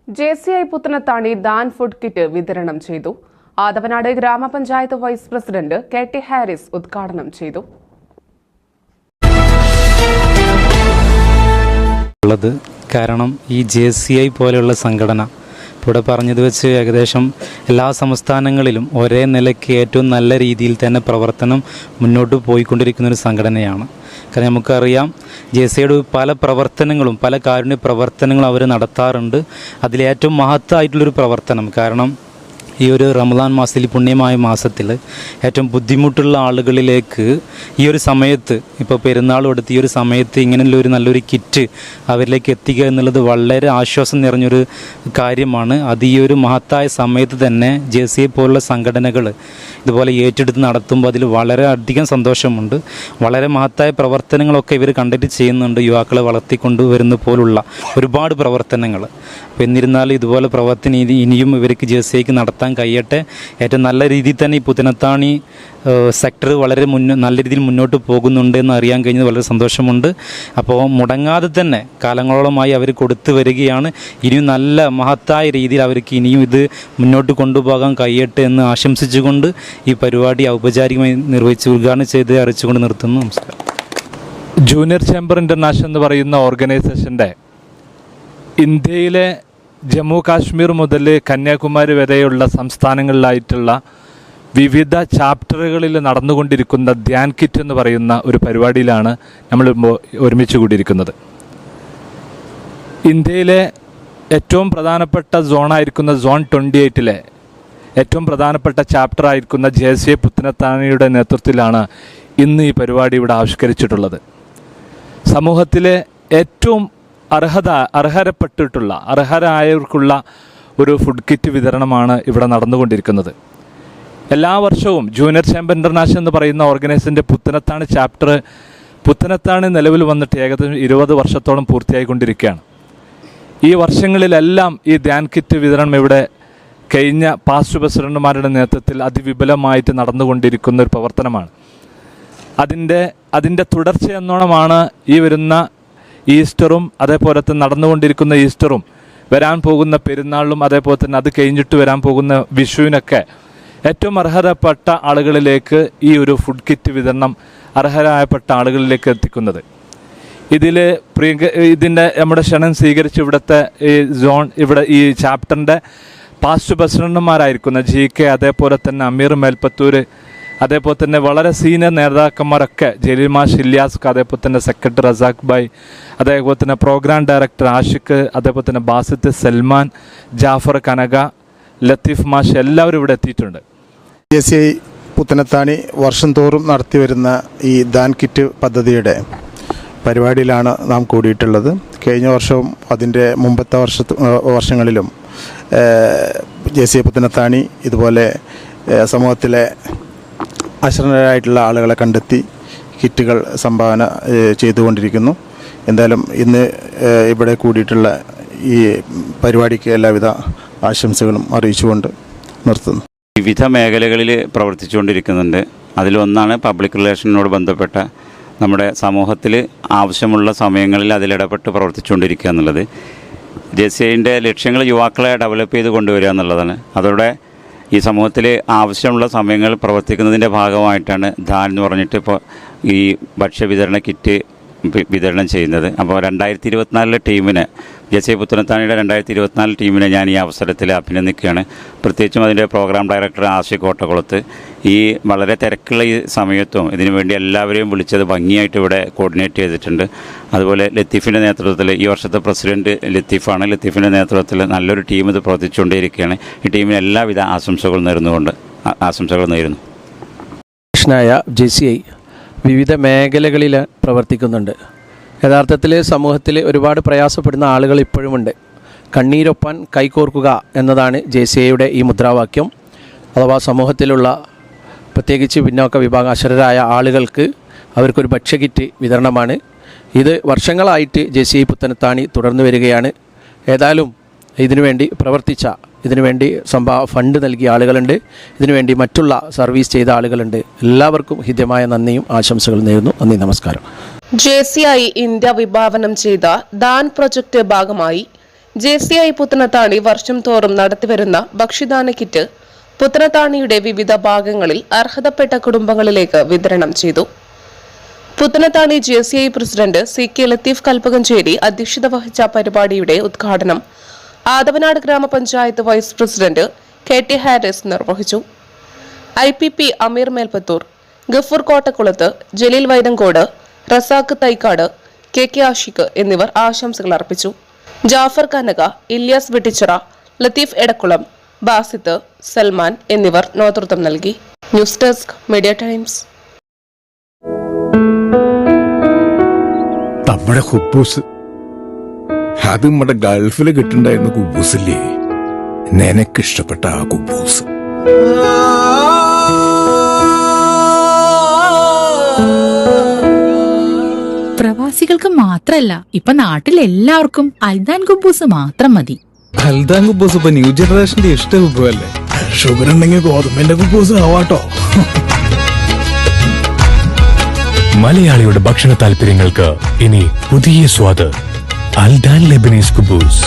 JCI Puthanathani than food kit വിതരണം ചെയ്തു. ആദവനാട് ഗ്രാമപഞ്ചായത്ത് വൈസ് പ്രസിഡന്റ് KT ഹാരിസ് ഉദ്ഘാടനം ചെയ്തു. കാരണം ഈ JCI പോലെയുള്ള സംഘടന ഇവിടെ പറഞ്ഞത് വെച്ച് ഏകദേശം എല്ലാ സംസ്ഥാനങ്ങളിലും ഒരേ നിലയ്ക്ക് ഏറ്റവും നല്ല രീതിയിൽ തന്നെ പ്രവർത്തനം മുന്നോട്ട് പോയിക്കൊണ്ടിരിക്കുന്നൊരു സംഘടനയാണ്. കാരണം നമുക്കറിയാം JCIയുടെ പല പ്രവർത്തനങ്ങളും പല കാരുണ്യ പ്രവർത്തനങ്ങളും അവർ നടത്താറുണ്ട്. അതിലേറ്റവും മഹത്തായിട്ടുള്ളൊരു പ്രവർത്തനം കാരണം ഈ ഒരു റമദാൻ മാസത്തിൽ പുണ്യമായ മാസത്തിൽ ഏറ്റവും ബുദ്ധിമുട്ടുള്ള ആളുകളിലേക്ക് ഈ ഒരു സമയത്ത് ഇപ്പോൾ പെരുന്നാളും എടുത്ത് ഈ ഒരു സമയത്ത് ഇങ്ങനെയുള്ളൊരു നല്ലൊരു കിറ്റ് അവരിലേക്ക് എത്തിക്കുക എന്നുള്ളത് വളരെ ആശ്വാസം നിറഞ്ഞൊരു കാര്യമാണ്. അത് ഈ ഒരു മഹത്തായ സമയത്ത് തന്നെ JCI പോലുള്ള സംഘടനകൾ ഇതുപോലെ ഏറ്റെടുത്ത് നടത്തുമ്പോൾ അതിൽ വളരെ അധികം സന്തോഷമുണ്ട്. വളരെ മഹത്തായ പ്രവർത്തനങ്ങളൊക്കെ ഇവർ കണ്ടിട്ട് ചെയ്യുന്നുണ്ട്. യുവാക്കളെ വളർത്തിക്കൊണ്ടുവരുന്ന പോലുള്ള ഒരുപാട് പ്രവർത്തനങ്ങൾ. അപ്പോൾ എന്നിരുന്നാലും ഇതുപോലെ പ്രവർത്തനം ഇനിയും ഇവർക്ക് JCIക്ക് നടത്താൻ കഴിയട്ടെ. ഏറ്റവും നല്ല രീതിയിൽ തന്നെ ഈ പുത്തനത്താണി സെക്ടർ വളരെ നല്ല രീതിയിൽ മുന്നോട്ട് പോകുന്നുണ്ട് എന്ന് അറിയാൻ കഴിഞ്ഞത് വളരെ സന്തോഷമുണ്ട്. അപ്പോൾ മുടങ്ങാതെ തന്നെ കാലങ്ങളോളമായി അവർ കൊടുത്തു വരികയാണ്. ഇനിയും നല്ല മഹത്തായ രീതിയിൽ അവർക്ക് ഇനിയും ഇത് മുന്നോട്ട് കൊണ്ടുപോകാൻ കഴിയട്ടെ എന്ന് ആശംസിച്ചുകൊണ്ട് ഈ പരിപാടി ഔപചാരികമായി നിർവഹിച്ച് ഉദ്ഘാടനം ചെയ്ത് അറിയിച്ചുകൊണ്ട് നിർത്തുന്നു. നമസ്കാരം. ജൂനിയർ ചേംബർ ഇൻ്റർനാഷണൽ എന്ന് പറയുന്ന ഓർഗനൈസേഷൻ്റെ ഇന്ത്യയിലെ ജമ്മു കാശ്മീർ മുതൽ കന്യാകുമാരി വരെയുള്ള സംസ്ഥാനങ്ങളിലായിട്ടുള്ള വിവിധ ചാപ്റ്ററുകളിൽ നടന്നുകൊണ്ടിരിക്കുന്ന ധ്യാൻ കിറ്റ് എന്ന് പറയുന്ന ഒരു പരിപാടിയിലാണ് നമ്മൾ ഒരുമിച്ച് കൂടിയിരിക്കുന്നത്. ഇന്ത്യയിലെ ഏറ്റവും പ്രധാനപ്പെട്ട സോണായിരിക്കുന്ന സോൺ 28-ലെ ഏറ്റവും പ്രധാനപ്പെട്ട ചാപ്റ്റർ ആയിരിക്കുന്ന JCI പുത്തനത്താണിയുടെ നേതൃത്വത്തിലാണ് ഇന്ന് ഈ പരിപാടി ഇവിടെ ആവിഷ്കരിച്ചിട്ടുള്ളത്. സമൂഹത്തിലെ ഏറ്റവും അർഹരായവർക്കുള്ള ഒരു ഫുഡ് കിറ്റ് വിതരണമാണ് ഇവിടെ നടന്നുകൊണ്ടിരിക്കുന്നത്. എല്ലാ വർഷവും ജൂനിയർ ചേംബർ ഇൻ്റർനാഷണൽ എന്ന് പറയുന്ന ഓർഗനൈസേഷൻ്റെ പുത്തനത്താണി ചാപ്റ്റർ പുത്തനത്താണി നിലവിൽ വന്നിട്ട് ഏകദേശം 20 വർഷത്തോളം പൂർത്തിയായിക്കൊണ്ടിരിക്കുകയാണ്. ഈ വർഷങ്ങളിലെല്ലാം ഈ ധ്യാൻ കിറ്റ് വിതരണം ഇവിടെ കഴിഞ്ഞ പാസ്റ്റ് പ്രസിഡന്റുമാരുടെ നേതൃത്വത്തിൽ അതിവിപുലമായിട്ട് നടന്നുകൊണ്ടിരിക്കുന്ന ഒരു പ്രവർത്തനമാണ്. അതിൻ്റെ തുടർച്ചയെന്നോണമാണ് ഈ വരുന്ന ഈസ്റ്ററും അതേപോലെ തന്നെ നടന്നുകൊണ്ടിരിക്കുന്ന ഈസ്റ്ററും വരാൻ പോകുന്ന പെരുന്നാളിലും അതേപോലെ തന്നെ അത് കഴിഞ്ഞിട്ട് വരാൻ പോകുന്ന വിഷുവിനൊക്കെ ഏറ്റവും അർഹതപ്പെട്ട ആളുകളിലേക്ക് ഈ ഒരു ഫുഡ് കിറ്റ് വിതരണം അർഹരായപ്പെട്ട ആളുകളിലേക്ക് എത്തിക്കുന്നത്. ഇതിൻ്റെ നമ്മുടെ ക്ഷണം സ്വീകരിച്ച് ഇവിടുത്തെ ഈ ഇവിടെ ഈ ചാപ്റ്ററിൻ്റെ പാസ്റ്റ് പ്രസിഡന്റുമാരായിരിക്കുന്ന GK അതേപോലെ തന്നെ അമീർ മേൽപ്പത്തൂർ അതേപോലെ തന്നെ വളരെ സീനിയർ നേതാക്കന്മാരൊക്കെ ജലീൽ മാഷ് ഇല്യാസ്, അതേപോലെ തന്നെ സെക്രട്ടറി റസാഖ് ഭായ്, അതേപോലെ തന്നെ പ്രോഗ്രാം ഡയറക്ടർ ആഷിഖ്, അതേപോലെ തന്നെ ബാസിത്ത്, സൽമാൻ, ജാഫർ കനക, ലത്തീഫ് മാഷ് എല്ലാവരും ഇവിടെ എത്തിയിട്ടുണ്ട്. JCI പുത്തനത്താണി വർഷം തോറും നടത്തി വരുന്ന ഈ ദാൻ കിറ്റ് പദ്ധതിയുടെ പരിപാടിയിലാണ് നാം കൂടിയിട്ടുള്ളത്. കഴിഞ്ഞ വർഷവും അതിൻ്റെ മുമ്പത്തെ വർഷങ്ങളിലും JCI പുത്തനത്താണി ഇതുപോലെ സമൂഹത്തിലെ അശരണരായിട്ടുള്ള ആളുകളെ കണ്ടെത്തി കിറ്റുകൾ സംഭാവന ചെയ്തുകൊണ്ടിരിക്കുന്നു. എന്തായാലും ഇന്ന് ഇവിടെ കൂടിയിട്ടുള്ള ഈ പരിപാടിക്ക് എല്ലാവിധ ആശംസകളും അറിയിച്ചുകൊണ്ട് നിർത്തുന്നു. വിവിധ മേഖലകളിൽ പ്രവർത്തിച്ചുകൊണ്ടിരിക്കുന്നുണ്ട്. അതിലൊന്നാണ് പബ്ലിക് റിലേഷനോട് ബന്ധപ്പെട്ട നമ്മുടെ സമൂഹത്തിൽ ആവശ്യമുള്ള സമയങ്ങളിൽ അതിലിടപെട്ട് പ്രവർത്തിച്ചുകൊണ്ടിരിക്കുക എന്നുള്ളത്. JCIൻ്റെ ലക്ഷ്യങ്ങൾ യുവാക്കളെ ഡെവലപ്പ് ചെയ്ത് കൊണ്ടുവരിക എന്നുള്ളതാണ്. അതോടെ ഈ സമൂഹത്തിൽ ആവശ്യമുള്ള സമയങ്ങൾ പ്രവർത്തിക്കുന്നതിൻ്റെ ഭാഗമായിട്ടാണ് ധാൻ എന്ന് പറഞ്ഞിട്ട് ഇപ്പോൾ ഈ ഭക്ഷ്യവിതരണ കിറ്റ് വിതരണം ചെയ്യുന്നത്. അപ്പോൾ 2024 ടീമിന് JCI പുത്തനത്താണിയുടെ 2024 ടീമിനെ ഞാൻ ഈ അവസരത്തിൽ അഭിനന്ദിക്കുകയാണ്. പ്രത്യേകിച്ചും അതിൻ്റെ പ്രോഗ്രാം ഡയറക്ടർ ആഷിഖ് കോട്ടക്കുളത്ത് ഈ വളരെ തിരക്കുള്ള ഈ സമയത്തും ഇതിനു വേണ്ടി എല്ലാവരെയും വിളിച്ചത് ഭംഗിയായിട്ട് ഇവിടെ കോർഡിനേറ്റ് ചെയ്തിട്ടുണ്ട്. അതുപോലെ ലത്തീഫിൻ്റെ നേതൃത്വത്തിൽ ഈ വർഷത്തെ പ്രസിഡന്റ് ലത്തീഫാണ്. ലത്തീഫിൻ്റെ നേതൃത്വത്തിൽ നല്ലൊരു ടീം ഇത് പ്രവർത്തിച്ചുകൊണ്ടേയിരിക്കുകയാണ്. ഈ ടീമിന് എല്ലാവിധ ആശംസകൾ നേരുന്നു. JCI വിവിധ മേഖലകളിൽ പ്രവർത്തിക്കുന്നുണ്ട്. യഥാർത്ഥത്തിൽ സമൂഹത്തിൽ ഒരുപാട് പ്രയാസപ്പെടുന്ന ആളുകൾ ഇപ്പോഴുമുണ്ട്. കണ്ണീരൊപ്പാൻ കൈകോർക്കുക എന്നതാണ് JCIയുടെ ഈ മുദ്രാവാക്യം. അഥവാ സമൂഹത്തിലുള്ള പ്രത്യേകിച്ച് പിന്നോക്ക വിഭാഗാശരായ ആളുകൾക്ക് അവർക്കൊരു ഭക്ഷ്യകിറ്റ് വിതരണമാണ്. ഇത് വർഷങ്ങളായിട്ട് JCI പുത്തനത്താണി തുടർന്നു വരികയാണ്. ഏതായാലും ഇതിനുവേണ്ടി പ്രവർത്തിച്ച ഇതിനുവേണ്ടി ഫണ്ട് നൽകിയ ആളുകളുണ്ട്, ഇതിനുവേണ്ടി മറ്റുള്ള സർവീസ് ചെയ്ത ആളുകളുണ്ട്. എല്ലാവർക്കും ഹൃദ്യമായ നന്ദിയും ആശംസകൾ നേരുന്നു. നന്ദി, നമസ്കാരം. JCI ഇന്ത്യ വിഭാവനം ചെയ്ത ദാൻ പ്രൊജക്ട് ഭാഗമായി JCI പുത്തനത്താണി വർഷം തോറും നടത്തിവരുന്ന ഭക്ഷ്യദാന കിറ്റ് പുത്തനത്താണിയുടെ വിവിധ ഭാഗങ്ങളിൽ അർഹതപ്പെട്ട കുടുംബങ്ങളിലേക്ക് വിതരണം ചെയ്തു. Puthanathani JCI president CK Latheef Kalpakanchery അധ്യക്ഷത വഹിച്ച പരിപാടിയുടെ ഉദ്ഘാടനം ആദവനാട് ഗ്രാമപഞ്ചായത്ത് വൈസ് പ്രസിഡന്റ് KT ഹാരിസ് നിർവഹിച്ചു. IPP അമീർ മേൽപ്പത്തൂർ, ഗഫൂർ കോട്ടക്കുളത്ത്, ജലീൽ വൈരങ്കോട്, റസാഖ് തൈക്കാട്, KK ആഷിഖ് എന്നിവർ ആശംസകൾ അർപ്പിച്ചു. ജാഫർ കനക, ഇല്യാസ് വെട്ടിച്ചിറ, ലത്തീഫ് എടക്കുളം, ബാസിത്ത്, സൽമാൻ എന്നിവർ നേതൃത്വം നൽകി. News desk media times. നമ്മുടെ കുബൂസ് അത് നമ്മുടെ ഗൾഫിൽ കിട്ടുണ്ടായിരുന്ന കുബൂസില്ലേ, നിനക്കിഷ്ടപ്പെട്ട ആ കുബൂസ്. പ്രവാസികൾക്ക് മാത്രല്ല, ഇപ്പൊ നാട്ടിലെല്ലാവർക്കും അൽദാൻ കുബൂസ് മാത്രം മതി. അൽദാൻ കുബൂസ് ഇപ്പൊ ന്യൂ ജനറേഷന്റെ ഇഷ്ട കുബുവല്ലേ. ഷുഗർ ഉണ്ടെങ്കിൽ ഗോതമ്പിന്റെ കുബൂസ് ആവാട്ടോ. മലയാളിയുടെ ഭക്ഷണ താല്പര്യങ്ങൾക്ക് ഇനി പുതിയ സ്വാദ്. അൽദാൻ ലെബനീസ് കുബൂസ്.